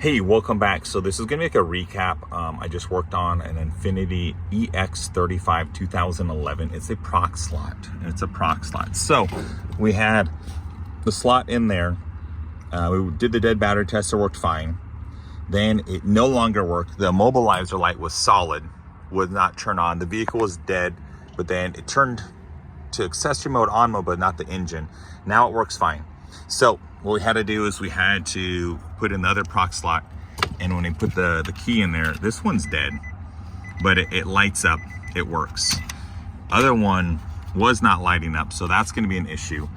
Hey, welcome back. So this is gonna make a recap. I just worked on an Infinity EX35 2011. It's a Prox Slot. It's a Prox Slot. So we had the slot in there. We did the dead battery test, it worked fine. Then it no longer worked. The immobilizer light was solid, would not turn on. The vehicle was dead, but then it turned to accessory mode, on mode, but not the engine. Now it works fine. So what we had to do is we had to put in the other Prox Slot, and when we put the key in there, this one's dead, but it lights up, it works. Other one was not lighting up, so that's gonna be an issue.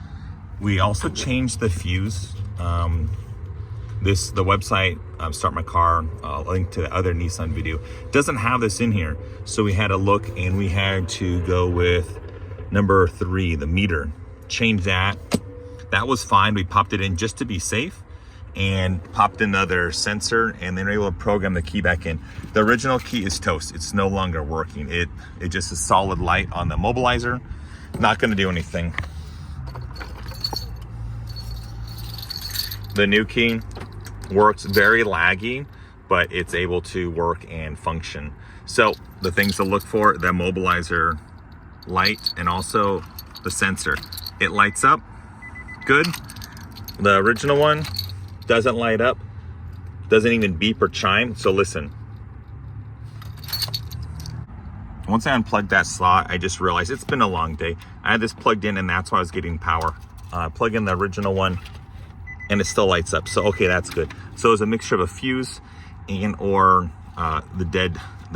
We also changed the fuse. The website, Start My Car, link to the other Nissan video, doesn't have this in here. So we had to look, and we had to go with number 3, the meter. Change that. That was fine. We popped it in just to be safe and popped another sensor, and then we were able to program the key back in. The original key is toast. It's no longer working. It just is solid light on the immobilizer. Not going to do anything. The new key works very laggy, but it's able to work and function. So the things to look for: the immobilizer light and also the sensor. It lights up good. The original one doesn't light up, doesn't even beep or chime. So listen, once I unplugged that slot, I just realized it's been a long day. I had this plugged in, and that's why I was getting power. Plug in the original one, and it still lights up. So okay, that's good. So it was a mixture of a fuse and or the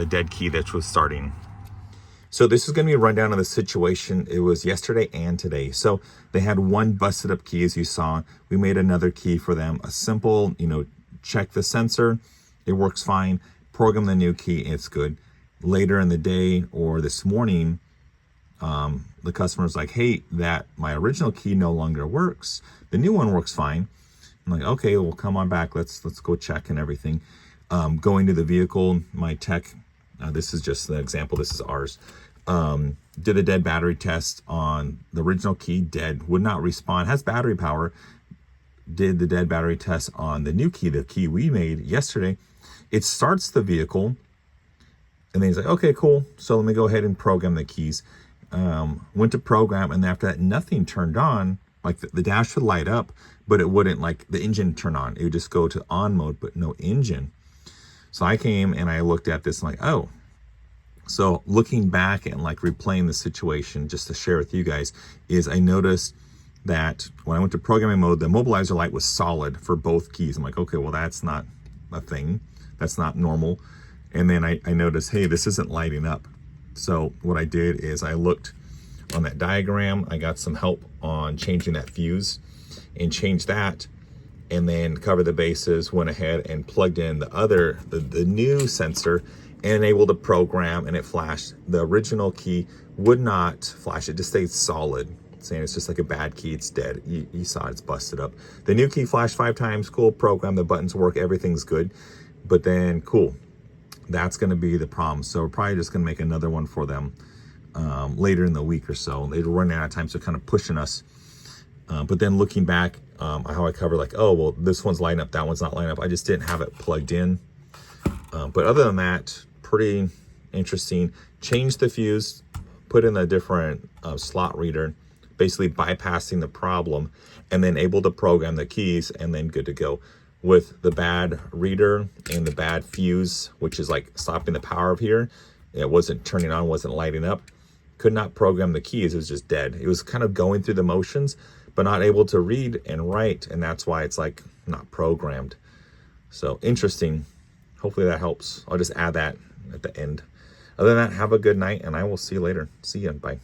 dead key that was starting. So this is going to be a rundown of the situation. It was yesterday and today. So they had one busted up key, as you saw. We made another key for them. A simple, check the sensor. It works fine. Program the new key. It's good. Later in the day or this morning, the customer's like, hey, my original key no longer works. The new one works fine. I'm like, okay, well, come on back. Let's go check and everything. Going to the vehicle, my tech, this is just the example, this is ours, did a dead battery test on the original key, dead, would not respond, has battery power. Did the dead battery test on the new key, the key we made yesterday. It starts the vehicle, and then he's like, okay, cool, so let me go ahead and program the keys. Went to program, and after that, nothing turned on. Like the dash would light up, but it wouldn't, like the engine turn on. It would just go to on mode, but no engine. So I came and I looked at this and like, oh. So looking back and like replaying the situation, just to share with you guys, is I noticed that when I went to programming mode, the immobilizer light was solid for both keys. I'm like, okay, well, that's not a thing. That's not normal. And then I noticed, hey, this isn't lighting up. So what I did is I looked on that diagram. I got some help on changing that fuse and changed that, and then covered the bases, went ahead and plugged in the new sensor and able to program, and it flashed. The original key would not flash. It just stayed solid, saying it's just like a bad key. It's dead. You saw it's busted up. The new key flashed 5 times. Cool. Program. The buttons work. Everything's good. But then, cool. That's going to be the problem. So we're probably just going to make another one for them later in the week or so. They're running out of time, so kind of pushing us. But then looking back, how I covered, like, oh, well, this one's lighting up, that one's not lighting up. I just didn't have it plugged in. But other than that, pretty interesting. Changed the fuse, put in a different slot reader, basically bypassing the problem, and then able to program the keys, and then good to go. With the bad reader and the bad fuse, which is like stopping the power of here, it wasn't turning on, wasn't lighting up. Could not program the keys. It was just dead. It was kind of going through the motions, but not able to read and write, and that's why it's like not programmed. So interesting. Hopefully that helps. I'll just add that at the end. Other than that, have a good night, and I will see you later. See ya. Bye.